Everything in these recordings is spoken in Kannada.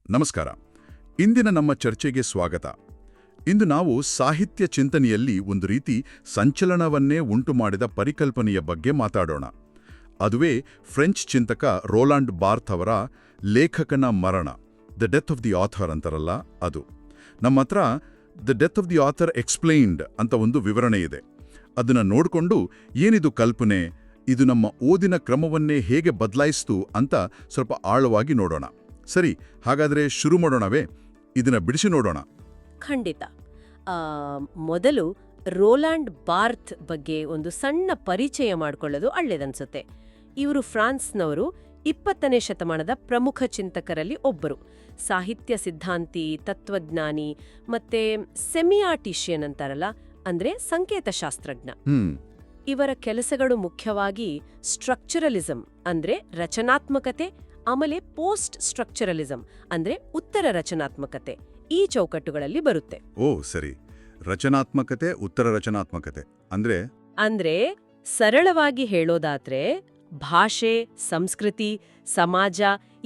ನಮಸ್ಕಾರ. ಇಂದಿನ ನಮ್ಮ ಚರ್ಚೆಗೆ ಸ್ವಾಗತ. ಇಂದು ನಾವು ಸಾಹಿತ್ಯ ಚಿಂತನೆಯಲ್ಲಿ ಒಂದು ರೀತಿ ಸಂಚಲನವನ್ನೇ ಉಂಟುಮಾಡಿದ ಪರಿಕಲ್ಪನೆಯ ಬಗ್ಗೆ ಮಾತಾಡೋಣ. ಅದುವೇ ಫ್ರೆಂಚ್ ಚಿಂತಕ ರೋಲಾಂಡ್ ಬಾರ್ತ್ ಅವರ ಲೇಖಕನ ಮರಣ, the death of the author ಅಂತಾರಲ್ಲ ಅದು. ನಮ್ಮ ಹತ್ರ the death of the author explained ಅಂತ ಒಂದು ವಿವರಣೆ ಇದೆ. ಅದನ್ನು ನೋಡಿಕೊಂಡು ಏನಿದು ಕಲ್ಪನೆ, ಇದು ನಮ್ಮ ಓದಿನ ಕ್ರಮವನ್ನೇ ಹೇಗೆ ಬದಲಾಯಿಸ್ತು ಅಂತ ಸ್ವಲ್ಪ ಆಳವಾಗಿ ನೋಡೋಣ. ಸರಿ, ಹಾಗಾದರೆ ಶುರು ಮಾಡೋಣವೇ? ಇದನ್ನ ಬಿಡಿಸಿ ನೋಡೋಣ. ಖಂಡಿತ. ಮೊದಲು ರೋಲಾಂಡ್ ಬಾರ್ತ್ ಬಗ್ಗೆ ಒಂದು ಸಣ್ಣ ಪರಿಚಯ ಮಾಡಿಕೊಳ್ಳೋದು ಒಳ್ಳೆಯದನ್ಸುತ್ತೆ. ಇವರು ಫ್ರಾನ್ಸ್ನವರು, 20ನೇ ಶತಮಾನದ ಪ್ರಮುಖ ಚಿಂತಕರಲ್ಲಿ ಒಬ್ಬರು. ಸಾಹಿತ್ಯ ಸಿದ್ಧಾಂತಿ, ತತ್ವಜ್ಞಾನಿ ಮತ್ತೆ ಸೆಮಿಯಾಟಿಷಿಯನ್ ಅಂತಾರಲ್ಲ, ಅಂದ್ರೆ ಸಂಕೇತಶಾಸ್ತ್ರಜ್ಞ. ಇವರ ಕೆಲಸಗಳು ಮುಖ್ಯವಾಗಿ ಸ್ಟ್ರಕ್ಚರಲಿಸಂ ಅಂದ್ರೆ ರಚನಾತ್ಮಕತೆ, ಆಮೇಲೆ ಪೋಸ್ಟ್ ಸ್ಟ್ರಕ್ಚರಲಿಸಂ ಅಂದ್ರೆ ಉತ್ತರ ರಚನಾತ್ಮಕತೆ, ಈ ಚೌಕಟ್ಟುಗಳಲ್ಲಿ ಬರುತ್ತೆ. ಓ ಸರಿ, ರಚನಾತ್ಮಕತೆ, ಉತ್ತರ ರಚನಾತ್ಮಕತೆ ಅಂದ್ರೆ ಸರಳವಾಗಿ ಹೇಳೋದಾದ್ರೆ ಭಾಷೆ, ಸಂಸ್ಕೃತಿ, ಸಮಾಜ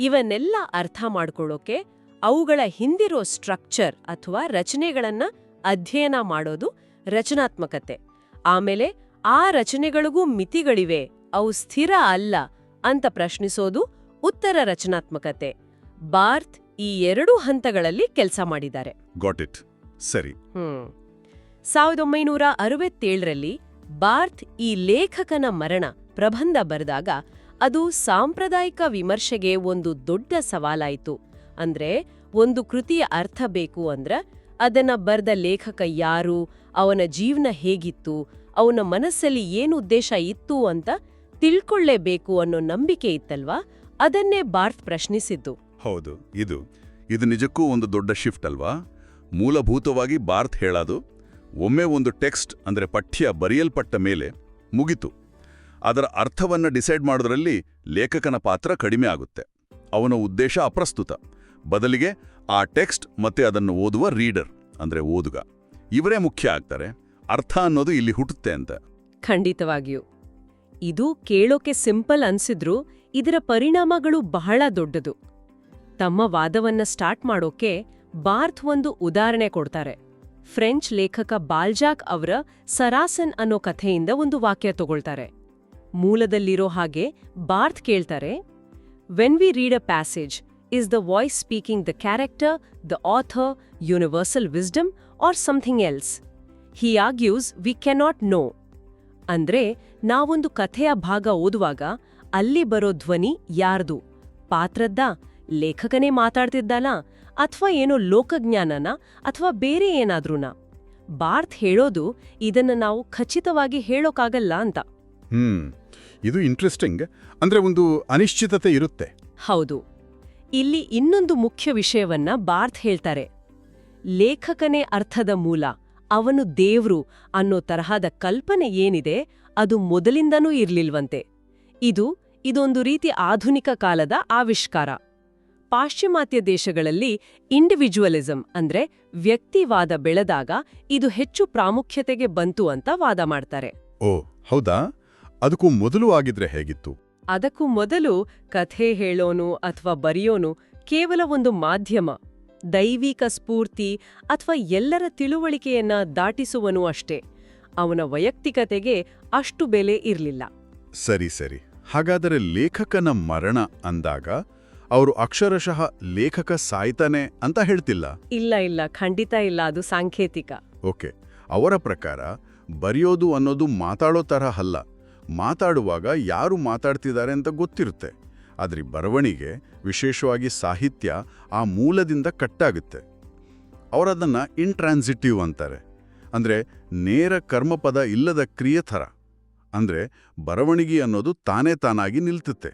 ಇವನ್ನೆಲ್ಲ ಅರ್ಥ ಮಾಡ್ಕೊಳ್ಳೋಕೆ ಅವುಗಳ ಹಿಂದಿರೋ ಸ್ಟ್ರಕ್ಚರ್ ಅಥವಾ ರಚನೆಗಳನ್ನ ಅಧ್ಯಯನ ಮಾಡೋದು ರಚನಾತ್ಮಕತೆ. ಆಮೇಲೆ ಆ ರಚನೆಗಳಿಗೂ ಮಿತಿಗಳಿವೆ, ಅವು ಸ್ಥಿರ ಅಲ್ಲ ಅಂತ ಪ್ರಶ್ನಿಸೋದು ಉತ್ತರ ರಚನಾತ್ಮಕತೆ. ಬಾರ್ತ್ ಈ 2 ಹಂತಗಳಲ್ಲಿ ಕೆಲಸ ಮಾಡಿದ್ದಾರೆ. Got it. ಸರಿ. 1967ರಲ್ಲಿ ಬಾರ್ತ್ ಈ ಲೇಖಕನ ಮರಣ ಪ್ರಬಂಧ ಬರೆದಾಗ ಅದು ಸಾಂಪ್ರದಾಯಿಕ ವಿಮರ್ಶೆಗೆ ಒಂದು ದೊಡ್ಡ ಸವಾಲಾಯಿತು. ಅಂದ್ರೆ ಒಂದು ಕೃತಿಯ ಅರ್ಥ ಬೇಕು ಅಂದ್ರ ಅದನ್ನ ಬರೆದ ಲೇಖಕ ಯಾರು, ಅವನ ಜೀವನ ಹೇಗಿತ್ತು, ಅವನ ಮನಸ್ಸಲ್ಲಿ ಏನು ಉದ್ದೇಶ ಇತ್ತು ಅಂತ ತಿಳ್ಕೊಳ್ಳೇಬೇಕು ಅನ್ನೋ ನಂಬಿಕೆ ಇತ್ತಲ್ವಾ, ಅದನ್ನೇ ಬಾರ್ತ್ ಪ್ರಶ್ನಿಸಿದ್ದು. ಹೌದು, ಇದು ನಿಜಕ್ಕೂ ಒಂದು ದೊಡ್ಡ ಶಿಫ್ಟ್ ಅಲ್ವಾ? ಮೂಲಭೂತವಾಗಿ ಬಾರ್ತ್ ಹೇಳೋದು, ಒಮ್ಮೆ ಒಂದು ಟೆಕ್ಸ್ಟ್ ಅಂದ್ರೆ ಪಠ್ಯ ಬರೆಯಲ್ಪಟ್ಟ ಮೇಲೆ ಮುಗಿತು. ಅದರ ಅರ್ಥವನ್ನ ಡಿಸೈಡ್ ಮಾಡೋದ್ರಲ್ಲಿ ಲೇಖಕನ ಪಾತ್ರ ಕಡಿಮೆ ಆಗುತ್ತೆ. ಅವನ ಉದ್ದೇಶ ಅಪ್ರಸ್ತುತ. ಬದಲಿಗೆ ಆ ಟೆಕ್ಸ್ಟ್ ಮತ್ತೆ ಅದನ್ನು ಓದುವ ರೀಡರ್ ಅಂದ್ರೆ ಓದುಗ, ಇವರೇ ಮುಖ್ಯ ಆಗ್ತಾರೆ. ಅರ್ಥ ಅನ್ನೋದು ಇಲ್ಲಿ ಹುಟ್ಟುತ್ತೆ ಅಂತ. ಖಂಡಿತವಾಗಿಯೂ. ಇದು ಕೇಳೋಕೆ ಸಿಂಪಲ್ ಅನ್ಸಿದ್ರೂ ಇದರ ಪರಿಣಾಮಗಳು ಬಹಳ ದೊಡ್ಡದು. ತಮ್ಮ ವಾದವನ್ನ ಸ್ಟಾರ್ಟ್ ಮಾಡೋಕೆ ಬಾರ್ತ್ ಒಂದು ಉದಾಹರಣೆ ಕೊಡ್ತಾರೆ. ಫ್ರೆಂಚ್ ಲೇಖಕ ಬಾಲ್ಜಾಕ್ ಅವರ ಸರಾಸನ್ ಅನ್ನೋ ಕಥೆಯಿಂದ ಒಂದು ವಾಕ್ಯ ತಗೊಳ್ತಾರೆ. ಮೂಲದಲ್ಲಿರೋ ಹಾಗೆ ಬಾರ್ತ್ ಕೇಳ್ತಾರೆ, when we read a passage, is the voice speaking the character, the author, universal wisdom or something else? He argues we cannot know. ಅಂದ್ರೆ ನಾವೊಂದು ಕಥೆಯ ಭಾಗ ಓದುವಾಗ ಅಲ್ಲಿ ಬರೋ ಧ್ವನಿ ಯಾರ್ದು? ಪಾತ್ರದ್ದ? ಲೇಖಕನೇ ಮಾತಾಡ್ತಿದ್ದಲ್ಲ? ಅಥವಾ ಏನೋ ಲೋಕಜ್ಞಾನನ? ಅಥವಾ ಬೇರೆ ಏನಾದ್ರೂನಾ? ಬಾರ್ತ್ ಹೇಳೋದು ಇದನ್ನ ನಾವು ಖಚಿತವಾಗಿ ಹೇಳೋಕ್ಕಾಗಲ್ಲ ಅಂತ. ಇದು ಇಂಟ್ರೆಸ್ಟಿಂಗ್. ಅಂದ್ರೆ ಒಂದು ಅನಿಶ್ಚಿತತೆ ಇರುತ್ತೆ. ಹೌದು. ಇಲ್ಲಿ ಇನ್ನೊಂದು ಮುಖ್ಯ ವಿಷಯವನ್ನ ಬಾರ್ತ್ ಹೇಳ್ತಾರೆ. ಲೇಖಕನೇ ಅರ್ಥದ ಮೂಲ, ಅವನು ದೇವ್ರು ಅನ್ನೋ ತರಹದ ಕಲ್ಪನೆ ಏನಿದೆ ಅದು ಮೊದಲಿಂದನೂ ಇರ್ಲಿಲ್ವಂತೆ. ಇದೊಂದು ರೀತಿ ಆಧುನಿಕ ಕಾಲದ ಆವಿಷ್ಕಾರ. ಪಾಶ್ಚಿಮಾತ್ಯ ದೇಶಗಳಲ್ಲಿ ಇಂಡಿವಿಜುವಲಿಸಂ ಅಂದ್ರೆ ವ್ಯಕ್ತಿವಾದ ಬೆಳೆದಾಗ ಇದು ಹೆಚ್ಚು ಪ್ರಾಮುಖ್ಯತೆಗೆ ಬಂತು ಅಂತ ವಾದ ಮಾಡ್ತಾರೆ. ಓ ಹೌದಾ? ಅದಕ್ಕೂ ಮೊದಲು ಆಗಿದ್ರೆ ಹೇಗಿತ್ತು? ಅದಕ್ಕೂ ಮೊದಲು ಕಥೆ ಹೇಳೋನು ಅಥವಾ ಬರೆಯೋನು ಕೇವಲ ಒಂದು ಮಾಧ್ಯಮ, ದೈವಿಕ ಸ್ಫೂರ್ತಿ ಅಥವಾ ಎಲ್ಲರ ತಿಳುವಳಿಕೆಯನ್ನ ದಾಟಿಸುವನು ಅಷ್ಟೇ. ಅವನ ವೈಯಕ್ತಿಕತೆಗೆ ಅಷ್ಟು ಬೆಲೆ ಇರಲಿಲ್ಲ. ಸರಿ. ಹಾಗಾದರೆ ಲೇಖಕನ ಮರಣ ಅಂದಾಗ ಅವರು ಅಕ್ಷರಶಃ ಲೇಖಕ ಸಾಯ್ತಾನೆ ಅಂತ ಹೇಳ್ತಿಲ್ಲ? ಇಲ್ಲ, ಖಂಡಿತ ಇಲ್ಲ. ಅದು ಸಾಂಕೇತಿಕ. ಓಕೆ. ಅವರ ಪ್ರಕಾರ ಬರೆಯೋದು ಅನ್ನೋದು ಮಾತಾಡೋ ತರಹ ಅಲ್ಲ. ಮಾತಾಡುವಾಗ ಯಾರು ಮಾತಾಡ್ತಿದ್ದಾರೆ ಅಂತ ಗೊತ್ತಿರುತ್ತೆ. ಆದ್ರೆ ಬರವಣಿಗೆ, ವಿಶೇಷವಾಗಿ ಸಾಹಿತ್ಯ, ಆ ಮೂಲದಿಂದ ಕಟ್ಟಾಗುತ್ತೆ. ಅವರದನ್ನ ಇಂಟ್ರಾನ್ಸಿಟಿವ್ ಅಂತಾರೆ. ಅಂದ್ರೆ ನೇರ ಕರ್ಮಪದ ಇಲ್ಲದ ಕ್ರಿಯೆ ಥರ. ಅಂದ್ರೆ ಬರವಣಿಗೆ ಅನ್ನೋದು ತಾನೇ ತಾನಾಗಿ ನಿಲ್ತುತ್ತೆ.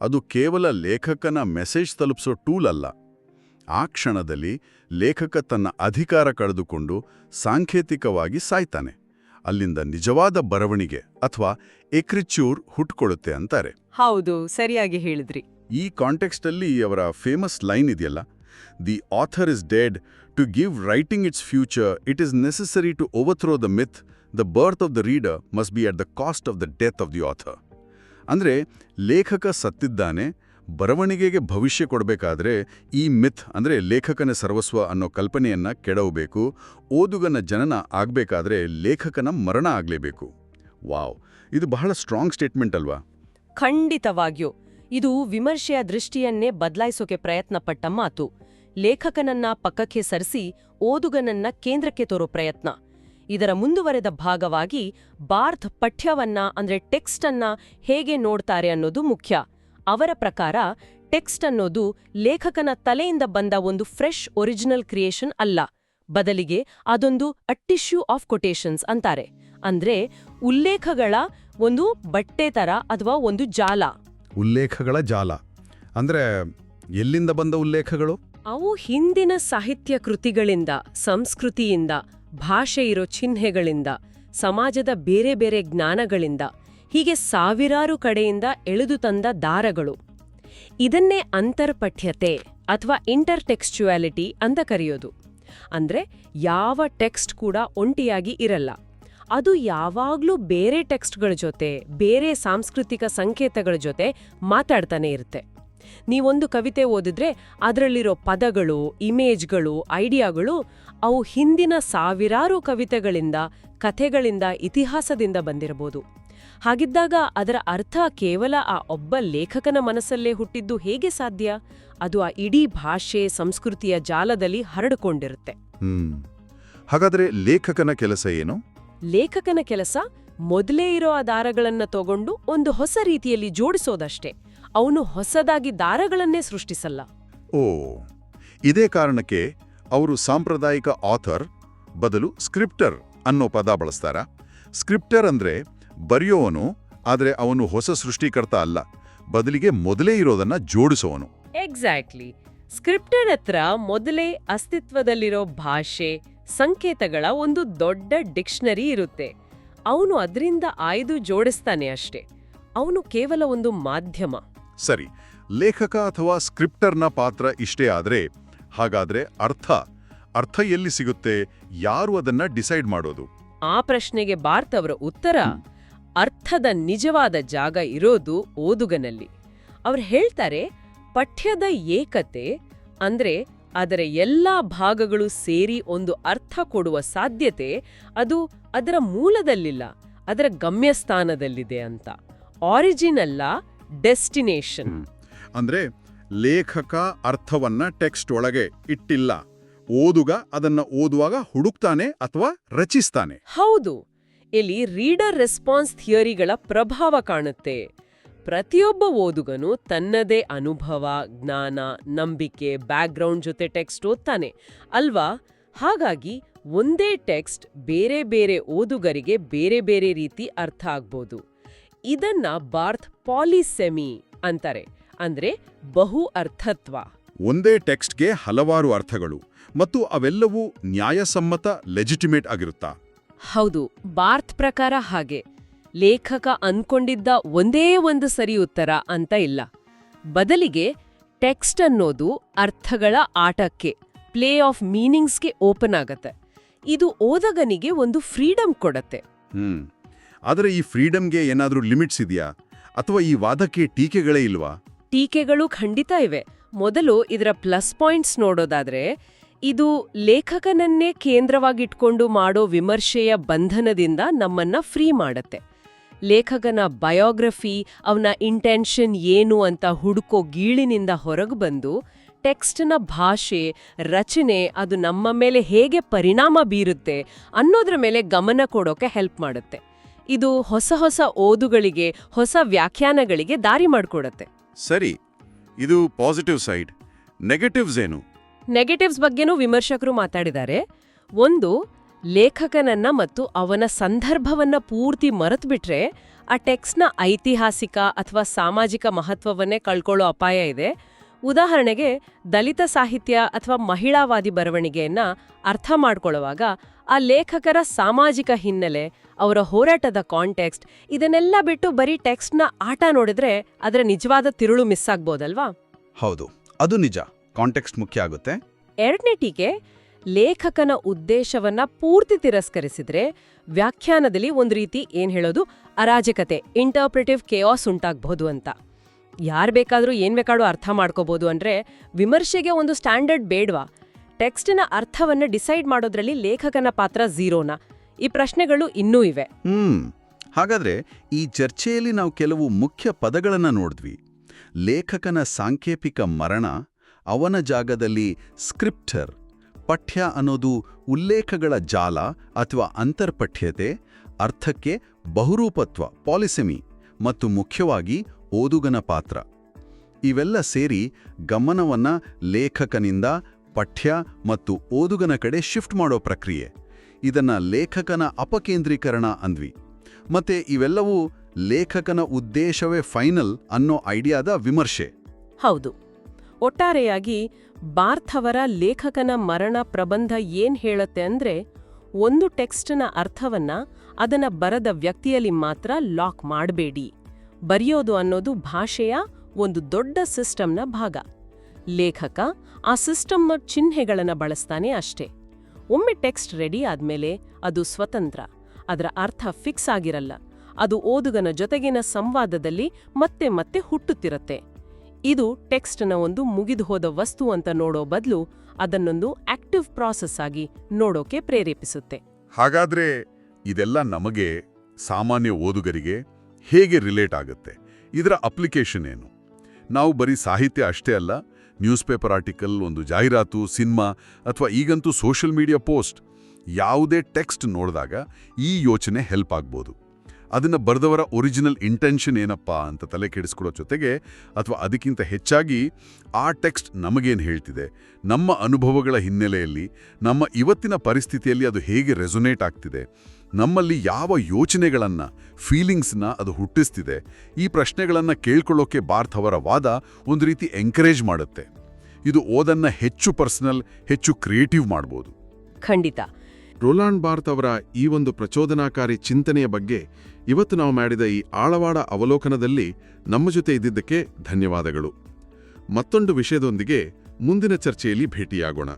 ಅದು ಕೇವಲ ಲೇಖಕನ ಮೆಸೇಜ್ ತಲುಪಿಸೋ ಟೂಲ್ ಅಲ್ಲ. ಆ ಕ್ಷಣದಲ್ಲಿ ಲೇಖಕ ತನ್ನ ಅಧಿಕಾರ ಕಳೆದುಕೊಂಡು ಸಾಂಕೇತಿಕವಾಗಿ ಸಾಯ್ತಾನೆ. ಅಲ್ಲಿಂದ ನಿಜವಾದ ಬರವಣಿಗೆ ಅಥವಾ ಎಕ್ರಿಚೂರ್ ಹುಟ್ಕೊಳ್ಳುತ್ತೆ ಅಂತಾರೆ. ಹೌದು, ಸರಿಯಾಗಿ ಹೇಳಿದ್ರಿ. ಈ ಕಾಂಟೆಕ್ಸ್ಟಲ್ಲಿ ಅವರ ಫೇಮಸ್ ಲೈನ್ ಇದೆಯಲ್ಲ, the author is dead, to give writing its future, it is necessary to overthrow the myth, the birth of the reader must be at the cost of the death of the author. ಅಂದರೆ ಲೇಖಕ ಸತ್ತಿದ್ದಾನೆ, ಬರವಣಿಗೆಗೆ ಭವಿಷ್ಯ ಕೊಡಬೇಕಾದ್ರೆ ಈ ಮಿಥ್ ಅಂದ್ರೆ ಲೇಖಕನ ಸರ್ವಸ್ವ ಅನ್ನೋ ಕಲ್ಪನೆಯನ್ನ ಕೆಡವಬೇಕು. ಓದುಗನ ಜನನ ಆಗ್ಬೇಕಾದ್ರೆ ಲೇಖಕನ ಮರಣ ಆಗ್ಲೇಬೇಕು. ವಾವ್, ಇದು ಬಹಳ ಸ್ಟ್ರಾಂಗ್ ಸ್ಟೇಟ್ಮೆಂಟ್ ಅಲ್ವಾ? ಖಂಡಿತವಾಗಿಯೂ ಇದು ವಿಮರ್ಶೆಯ ದೃಷ್ಟಿಯನ್ನೇ ಬದಲಾಯಿಸೋಕೆ ಪ್ರಯತ್ನಪಟ್ಟ ಮಾತು. ಲೇಖಕನನ್ನ ಪಕ್ಕಕ್ಕೆ ಸರಿಸಿ ಓದುಗನನ್ನ ಕೇಂದ್ರಕ್ಕೆ ತೋರೋ ಪ್ರಯತ್ನ. ಇದರ ಮುಂದುವರೆದ ಭಾಗವಾಗಿ ಬಾರ್ತ್ ಪಠ್ಯವನ್ನ ಅಂದ್ರೆ ಟೆಕ್ಸ್ಟ್ ಅನ್ನ ಹೇಗೆ ನೋಡ್ತಾರೆ ಅನ್ನೋದು ಮುಖ್ಯ. ಅವರ ಪ್ರಕಾರ ಟೆಕ್ಸ್ಟ್ ಅನ್ನೋದು ಲೇಖಕನ ತಲೆಯಿಂದ ಬಂದ ಒಂದು ಫ್ರೆಶ್ ಒರಿಜಿನಲ್ ಕ್ರಿಯೇಷನ್ ಅಲ್ಲ, ಬದಲಿಗೆ ಅದೊಂದು ಅ ಟಿಶ್ಯೂ ಆಫ್ ಕೊಟೇಶನ್ಸ್ ಅಂತಾರೆ. ಅಂದ್ರೆ ಉಲ್ಲೇಖಗಳ ಒಂದು ಬಟ್ಟೆ ತರ ಅಥವಾ ಒಂದು ಜಾಲ. ಉಲ್ಲೇಖಗಳ ಜಾಲ ಅಂದ್ರೆ ಎಲ್ಲಿಂದ ಬಂದ ಉಲ್ಲೇಖಗಳು? ಅವು ಹಿಂದಿನ ಸಾಹಿತ್ಯ ಕೃತಿಗಳಿಂದ, ಸಂಸ್ಕೃತಿಯಿಂದ, ಭಾಷೆ ಇರೋ ಚಿಹ್ನೆಗಳಿಂದ, ಸಮಾಜದ ಬೇರೆ ಬೇರೆ ಜ್ಞಾನಗಳಿಂದ, ಹೀಗೆ ಸಾವಿರಾರು ಕಡೆಯಿಂದ ಎಳೆದು ತಂದ ದಾರಗಳು. ಇದನ್ನೇ ಅಂತರ್ಪಠ್ಯತೆ ಅಥವಾ ಇಂಟರ್ಟೆಕ್ಸ್ಚುಯಾಲಿಟಿ ಅಂತ ಕರೆಯೋದು. ಅಂದ್ರೆ ಯಾವ ಟೆಕ್ಸ್ಟ್ ಕೂಡ ಒಂಟಿಯಾಗಿ ಇರಲ್ಲ, ಅದು ಯಾವಾಗ್ಲೂ ಬೇರೆ ಟೆಕ್ಸ್ಟ್ಗಳ ಜೊತೆ, ಬೇರೆ ಸಾಂಸ್ಕೃತಿಕ ಸಂಕೇತಗಳ ಜೊತೆ ಮಾತಾಡ್ತಾನೆ ಇರುತ್ತೆ. ನೀವೊಂದು ಕವಿತೆ ಓದಿದ್ರೆ ಅದರಲ್ಲಿರೋ ಪದಗಳು, ಇಮೇಜ್ಗಳು, ಐಡಿಯಾಗಳು ಅವು ಹಿಂದಿನ ಸಾವಿರಾರು ಕವಿತೆಗಳಿಂದ, ಕಥೆಗಳಿಂದ, ಇತಿಹಾಸದಿಂದ ಬಂದಿರಬಹುದು. ಹಾಗಿದ್ದಾಗ ಅದರ ಅರ್ಥ ಕೇವಲ ಆ ಒಬ್ಬ ಲೇಖಕನ ಮನಸ್ಸಲ್ಲೇ ಹುಟ್ಟಿದ್ದು ಹೇಗೆ ಸಾಧ್ಯ? ಅದು ಆ ಇಡೀ ಭಾಷೆ, ಸಂಸ್ಕೃತಿಯ ಜಾಲದಲ್ಲಿ ಹರಡಿಕೊಂಡಿರುತ್ತೆ. ಹಾಗಾದ್ರೆ ಲೇಖಕನ ಕೆಲಸ ಏನು? ಲೇಖಕನ ಕೆಲಸ ಮೊದಲೇ ಇರೋ ಆ ದಾರಗಳನ್ನ ತಗೊಂಡು ಒಂದು ಹೊಸ ರೀತಿಯಲ್ಲಿ ಜೋಡಿಸೋದಷ್ಟೇ. ಅವನು ಹೊಸದಾಗಿ ದಾರಗಳನ್ನೇ ಸೃಷ್ಟಿಸಲ್ಲ. ಓ, ಇದೇ ಕಾರಣಕ್ಕೆ ಅವರು ಸಾಂಪ್ರದಾಯಿಕ ಆಥರ್ ಬದಲು ಸ್ಕ್ರಿಪ್ಟರ್ ಅನ್ನೋ ಪದ ಬಳಸ್ತಾರ. ಸ್ಕ್ರಿಪ್ಟರ್ ಅಂದ್ರೆ ಬರೆಯೋವನು, ಆದ್ರೆ ಅವನು ಹೊಸ ಸೃಷ್ಟಿಕರ್ತ ಅಲ್ಲ, ಬದಲಿಗೆ ಮೊದಲೇ ಇರೋದನ್ನ ಜೋಡಿಸೋವನು. ಎಕ್ಸಾಕ್ಟ್ಲಿ. ಸ್ಕ್ರಿಪ್ಟರ್ ಹತ್ರ ಮೊದಲೇ ಅಸ್ತಿತ್ವದಲ್ಲಿರೋ ಭಾಷೆ, ಸಂಕೇತಗಳ ಒಂದು ದೊಡ್ಡ ಡಿಕ್ಷನರಿ ಇರುತ್ತೆ. ಅವನು ಅದರಿಂದ ಆಯ್ದು ಜೋಡಿಸ್ತಾನೆ ಅಷ್ಟೇ. ಅವನು ಕೇವಲ ಒಂದು ಮಾಧ್ಯಮ. ಸರಿ, ಲೇಖಕ ಅಥವಾ ಸ್ಕ್ರಿಪ್ಟರ್ನ ಪಾತ್ರ ಇಷ್ಟೇ ಆದ್ರೆ ಹಾಗಾದ್ರೆ ಅರ್ಥ ಎಲ್ಲಿ ಸಿಗುತ್ತೆ? ಯಾರು ಅದನ್ನ ಡಿಸೈಡ್ ಮಾಡೋದು? ಆ ಪ್ರಶ್ನೆಗೆ ಬಾರ್ತ್ ಅವರ ಉತ್ತರ, ಅರ್ಥದ ನಿಜವಾದ ಜಾಗ ಇರೋದು ಓದುಗನಲ್ಲಿ. ಅವ್ರು ಹೇಳ್ತಾರೆ, ಪಠ್ಯದ ಏಕತೆ ಅಂದ್ರೆ ಅದರ ಎಲ್ಲಾ ಭಾಗಗಳು ಸೇರಿ ಒಂದು ಅರ್ಥ ಕೊಡುವ ಸಾಧ್ಯತೆ ಅದು ಅದರ ಮೂಲದಲ್ಲಿಲ್ಲ, ಅದರ ಗಮ್ಯಸ್ಥಾನದಲ್ಲಿದೆ ಅಂತ. ಆರಿಜಿನ್ ಅಲ್ಲ, ಡೆಸ್ಟಿನೇಷನ್. ಅಂದ್ರೆ ಲೇಖಕ ಅರ್ಥವನ್ನ ಟೆಕ್ಸ್ಟ್ ಒಳಗೆ ಇಟ್ಟಿಲ್ಲ, ಓದುಗ ಅದನ್ನ ಓದುವಾಗ ಹುಡುಕ್ತಾನೆ ಅಥವಾ ರಚಿಸ್ತಾನೆ. ಹೌದು, ಇಲ್ಲಿ ರೀಡರ್ ರೆಸ್ಪಾನ್ಸ್ ಥಿಯರಿಗಳ ಪ್ರಭಾವ ಕಾಣುತ್ತೆ. ಪ್ರತಿಯೊಬ್ಬ ಓದುಗನು ತನ್ನದೇ ಅನುಭವ, ಜ್ಞಾನ, ನಂಬಿಕೆ, ಬ್ಯಾಕ್ಗ್ರೌಂಡ್ ಜೊತೆ ಟೆಕ್ಸ್ಟ್ ಓದ್ತಾನೆ ಅಲ್ವಾ? ಹಾಗಾಗಿ ಒಂದೇ ಟೆಕ್ಸ್ಟ್ ಬೇರೆ ಬೇರೆ ಓದುಗರಿಗೆ ಬೇರೆ ಬೇರೆ ರೀತಿ ಅರ್ಥ ಆಗ್ಬೋದು. ಇದನ್ನ ಬಾರ್ತ್ ಪಾಲಿಸೆಮಿ ಅಂತಾರೆ, ಅಂದ್ರೆ ಬಹು ಅರ್ಥತ್ವ. ಒಂದೇ ಟೆಕ್ಸ್ಟ್ಗೆ ಹಲವಾರು ಅರ್ಥಗಳು ಮತ್ತು ಅವೆಲ್ಲವೂ ನ್ಯಾಯಸಮ್ಮತ, ಲೆಜಿಟಿಮೇಟ್ ಆಗಿರುತ್ತಾ? ಹೌದು, ಬಾರ್ತ್ ಪ್ರಕಾರ ಹಾಗೆ. ಲೇಖಕ ಅನ್ಕೊಂಡಿದ್ದ ಒಂದೇ ಒಂದು ಸರಿ ಉತ್ತರ ಅಂತ ಇಲ್ಲ. ಬದಲಿಗೆ ಟೆಕ್ಸ್ಟ್ ಅನ್ನೋದು ಅರ್ಥಗಳ ಆಟಕ್ಕೆ, ಪ್ಲೇ ಆಫ್ ಮೀನಿಂಗ್ಸ್ಗೆ ಓಪನ್ ಆಗತ್ತೆ. ಇದು ಓದಗನಿಗೆ ಒಂದು ಫ್ರೀಡಮ್ ಕೊಡತ್ತೆ. ಆದರೆ ಈ ಫ್ರೀಡಮ್ಗೆ ಏನಾದ್ರೂ ಲಿಮಿಟ್ಸ್ ಇದೆಯಾ? ಅಥವಾ ಈ ವಾದಕ್ಕೆ ಟೀಕೆಗಳೇ ಇಲ್ವಾ? ಟೀಕೆಗಳು ಖಂಡಿತ ಇವೆ. ಮೊದಲು ಇದರ ಪ್ಲಸ್ ಪಾಯಿಂಟ್ಸ್ ನೋಡೋದಾದ್ರೆ, ಇದು ಲೇಖಕನನ್ನೇ ಕೇಂದ್ರವಾಗಿಟ್ಕೊಂಡು ಮಾಡೋ ವಿಮರ್ಶೆಯ ಬಂಧನದಿಂದ ನಮ್ಮನ್ನ ಫ್ರೀ ಮಾಡತ್ತೆ. ಲೇಖಕನ ಬಯೋಗ್ರಫಿ, ಅವನ ಇಂಟೆನ್ಷನ್ ಏನು ಅಂತ ಹುಡುಕೋ ಗೀಳಿನಿಂದ ಹೊರಗೆ ಬಂದು ಟೆಕ್ಸ್ಟ್ನ ಭಾಷೆ, ರಚನೆ ಅದು ನಮ್ಮ ಮೇಲೆ ಹೇಗೆ ಪರಿಣಾಮ ಬೀರುತ್ತೆ ಅನ್ನೋದ್ರ ಮೇಲೆ ಗಮನ ಕೊಡೋಕೆ ಹೆಲ್ಪ್ ಮಾಡುತ್ತೆ. ಇದು ಹೊಸ ಹೊಸ ಓದುಗಳಿಗೆ, ಹೊಸ ವ್ಯಾಖ್ಯಾನಗಳಿಗೆ ದಾರಿ ಮಾಡಿಕೊಡತ್ತೆ. ಸರಿ, ಇದು ಪಾಸಿಟಿವ್ ಸೈಡ್. ನೆಗೆಟಿವ್ಸ್ ಏನು? ನೆಗೆಟಿವ್ಸ್ ಬಗ್ಗೆನೂ ವಿಮರ್ಶಕರು ಮಾತಾಡಿದ್ದಾರೆ. ಒಂದು, ಲೇಖಕನನ್ನ ಮತ್ತು ಅವನ ಸಂದರ್ಭವನ್ನ ಪೂರ್ತಿ ಮರೆತುಬಿಟ್ರೆ ಆ ಟೆಕ್ಸ್ಟ್ನ ಐತಿಹಾಸಿಕ ಅಥವಾ ಸಾಮಾಜಿಕ ಮಹತ್ವವನ್ನೇ ಕಳ್ಕೊಳ್ಳೋ ಅಪಾಯ ಇದೆ. ಉದಾಹರಣೆಗೆ, ದಲಿತ ಸಾಹಿತ್ಯ ಅಥವಾ ಮಹಿಳಾವಾದಿ ಬರವಣಿಗೆಯನ್ನ ಅರ್ಥ ಮಾಡ್ಕೊಳ್ಳುವಾಗ ಆ ಲೇಖಕರ ಸಾಮಾಜಿಕ ಹಿನ್ನೆಲೆ, ಅವರ ಹೋರಾಟದ ಕಾಂಟೆಕ್ಸ್ಟ್ ಇದನ್ನೆಲ್ಲ ಬಿಟ್ಟು ಬರೀ ಟೆಕ್ಸ್ಟ್ನ ಆಟ ನೋಡಿದ್ರೆ ಅದರ ನಿಜವಾದ ತಿರುಳು ಮಿಸ್ ಆಗ್ಬೋದಲ್ವಾ? ಹೌದು, ಅದು ನಿಜ. ಕಾಂಟೆಕ್ಸ್ಟ್ ಮುಖ್ಯ ಆಗುತ್ತೆ. ಎರಡನೇ ಟೀಕೆ, ಲೇಖಕನ ಉದ್ದೇಶವನ್ನ ಪೂರ್ತಿ ತಿರಸ್ಕರಿಸಿದ್ರೆ ವ್ಯಾಖ್ಯಾನದಲ್ಲಿ ಒಂದು ರೀತಿ ಏನ್ ಹೇಳೋದು, ಅರಾಜಕತೆ, ಇಂಟರ್ಪ್ರಿಟಿವ್ ಕೇಯಾಸ್ ಉಂಟಾಗಬಹುದು ಅಂತ. ಯಾರ್ ಬೇಕಾದ್ರೂ ಏನ್ ಬೇಕಾದ್ರೂ ಅರ್ಥ ಮಾಡ್ಕೋಬಹುದು ಅಂದ್ರೆ ವಿಮರ್ಶೆಗೆ ಒಂದು ಸ್ಟ್ಯಾಂಡರ್ಡ್ ಬೇಡ್ವಾ? ಟೆಕ್ಸ್ಟಿನ ಅರ್ಥವನ್ನ ಡಿಸೈಡ್ ಮಾಡೋದ್ರಲ್ಲಿ ಲೇಖಕನ ಪಾತ್ರ ಝೀರೋನಾ? ಈ ಪ್ರಶ್ನೆಗಳು ಇನ್ನೂ ಇವೆ. ಹಾಗಾದ್ರೆ ಈ ಚರ್ಚೆಯಲ್ಲಿ ನಾವು ಕೆಲವು ಮುಖ್ಯ ಪದಗಳನ್ನು ನೋಡಿದ್ವಿ. ಲೇಖಕನ ಸಾಂಕೇತಿಕ ಮರಣ, ಅವನ ಜಾಗದಲ್ಲಿ ಸ್ಕ್ರಿಪ್ಟರ್, ಪಠ್ಯ ಅನ್ನೋದು ಉಲ್ಲೇಖಗಳ ಜಾಲ ಅಥವಾ ಅಂತರ್ಪಠ್ಯತೆ, ಅರ್ಥಕ್ಕೆ ಬಹುರೂಪತ್ವ ಪಾಲಿಸೆಮಿ, ಮತ್ತು ಮುಖ್ಯವಾಗಿ ಓದುಗನ ಪಾತ್ರ. ಇವೆಲ್ಲ ಸೇರಿ ಗಮನವನ್ನ ಲೇಖಕನಿಂದ ಪಠ್ಯ ಮತ್ತು ಓದುಗನ ಕಡೆ ಶಿಫ್ಟ್ ಮಾಡೋ ಪ್ರಕ್ರಿಯೆ. ಇದನ್ನ ಲೇಖಕನ ಅಪಕೇಂದ್ರೀಕರಣ ಅಂದ್ವಿ. ಮತ್ತೆ ಇವೆಲ್ಲವೂ ಲೇಖಕನ ಉದ್ದೇಶವೇ ಫೈನಲ್ ಅನ್ನೋ ಐಡಿಯಾದ ವಿಮರ್ಶೆ. ಹೌದು. ಒಟ್ಟಾರೆಯಾಗಿ ಬಾರ್ತ್ ಅವರ ಲೇಖಕನ ಮರಣ ಪ್ರಬಂಧ ಏನ್ ಹೇಳುತ್ತೆ ಅಂದ್ರೆ, ಒಂದು ಟೆಕ್ಸ್ಟ್ನ ಅರ್ಥವನ್ನ ಅದನ್ನ ಬರೆದ ವ್ಯಕ್ತಿಯಲ್ಲಿ ಮಾತ್ರ ಲಾಕ್ ಮಾಡಬೇಡಿ. ಬರೆಯೋದು ಅನ್ನೋದು ಭಾಷೆಯ ಒಂದು ದೊಡ್ಡ ಸಿಸ್ಟಮ್ನ ಭಾಗ. ಲೇಖಕ ಆ ಸಿಸ್ಟಮ್ನ ಚಿಹ್ನೆಗಳನ್ನ ಬಳಸ್ತಾನೆ ಅಷ್ಟೇ. ಒಮ್ಮೆ ಟೆಕ್ಸ್ಟ್ ರೆಡಿ ಆದ್ಮೇಲೆ ಅದು ಸ್ವತಂತ್ರ. ಅದರ ಅರ್ಥ ಫಿಕ್ಸ್ ಆಗಿರಲ್ಲ. ಅದು ಓದುಗನ ಜೊತೆಗಿನ ಸಂವಾದದಲ್ಲಿ ಮತ್ತೆ ಮತ್ತೆ ಹುಟ್ಟುತ್ತಿರತ್ತೆ. ಇದು ಟೆಕ್ಸ್ಟ್ನ ಒಂದು ಮುಗಿದು ಹೋದ ವಸ್ತು ಅಂತ ನೋಡೋ ಬದಲು ಅದನ್ನೊಂದು ಆಕ್ಟಿವ್ ಪ್ರಾಸೆಸ್ ಆಗಿ ನೋಡೋಕೆ ಪ್ರೇರೇಪಿಸುತ್ತೆ. ಹಾಗಾದ್ರೆ ಇದೆಲ್ಲ ನಮಗೆ, ಸಾಮಾನ್ಯ ಓದುಗರಿಗೆ ಹೇಗೆ ರಿಲೇಟ್ ಆಗುತ್ತೆ? ಇದರ ಅಪ್ಲಿಕೇಶನ್ ಏನು? ನಾವು ಬರೀ ಸಾಹಿತ್ಯ ಅಷ್ಟೇ ಅಲ್ಲ, ನ್ಯೂಸ್ ಪೇಪರ್ ಆರ್ಟಿಕಲ್, ಒಂದು ಜಾಹೀರಾತು, ಸಿನಿಮಾ ಅಥವಾ ಈಗಂತೂ ಸೋಷಿಯಲ್ ಮೀಡಿಯಾ ಪೋಸ್ಟ್, ಯಾವುದೇ ಟೆಕ್ಸ್ಟ್ ನೋಡಿದಾಗ ಈ ಯೋಚನೆ ಹೆಲ್ಪ್ ಆಗ್ಬೋದು. ಅದನ್ನು ಬರೆದವರ ಒರಿಜಿನಲ್ ಇಂಟೆನ್ಷನ್ ಏನಪ್ಪಾ ಅಂತ ತಲೆ ಕೆಡಿಸ್ಕೊಳ್ಳೋ ಜೊತೆಗೆ, ಅಥವಾ ಅದಕ್ಕಿಂತ ಹೆಚ್ಚಾಗಿ ಆ ಟೆಕ್ಸ್ಟ್ ನಮಗೇನು ಹೇಳ್ತಿದೆ, ನಮ್ಮ ಅನುಭವಗಳ ಹಿನ್ನೆಲೆಯಲ್ಲಿ, ನಮ್ಮ ಇವತ್ತಿನ ಪರಿಸ್ಥಿತಿಯಲ್ಲಿ ಅದು ಹೇಗೆ ರೆಸೊನೇಟ್ ಆಗ್ತಿದೆ, ನಮ್ಮಲ್ಲಿ ಯಾವ ಯೋಚನೆಗಳನ್ನು, ಫೀಲಿಂಗ್ಸ್ನ ಅದು ಹುಟ್ಟಿಸ್ತಿದೆ, ಈ ಪ್ರಶ್ನೆಗಳನ್ನು ಕೇಳ್ಕೊಳ್ಳೋಕೆ ಬಾರ್ತ್ ಅವರ ವಾದ ಒಂದು ರೀತಿ ಎಂಕರೇಜ್ ಮಾಡುತ್ತೆ. ಇದು ಓದನ್ನ ಹೆಚ್ಚು ಪರ್ಸನಲ್, ಹೆಚ್ಚು ಕ್ರಿಯೇಟಿವ್ ಮಾಡ್ಬೋದು. ಖಂಡಿತ. ರೋಲಾಂಡ್ ಬಾರ್ತ್ ಅವರ ಈ ಒಂದು ಪ್ರಚೋದನಾಕಾರಿ ಚಿಂತನೆಯ ಬಗ್ಗೆ ಇವತ್ತು ನಾವು ಮಾಡಿದ ಈ ಆಳವಾದ ಅವಲೋಕನದಲ್ಲಿ ನಮ್ಮ ಜೊತೆ ಇದ್ದಿದ್ದಕ್ಕೆ ಧನ್ಯವಾದಗಳು. ಮತ್ತೊಂದು ವಿಷಯದೊಂದಿಗೆ ಮುಂದಿನ ಚರ್ಚೆಯಲ್ಲಿ ಭೇಟಿಯಾಗೋಣ.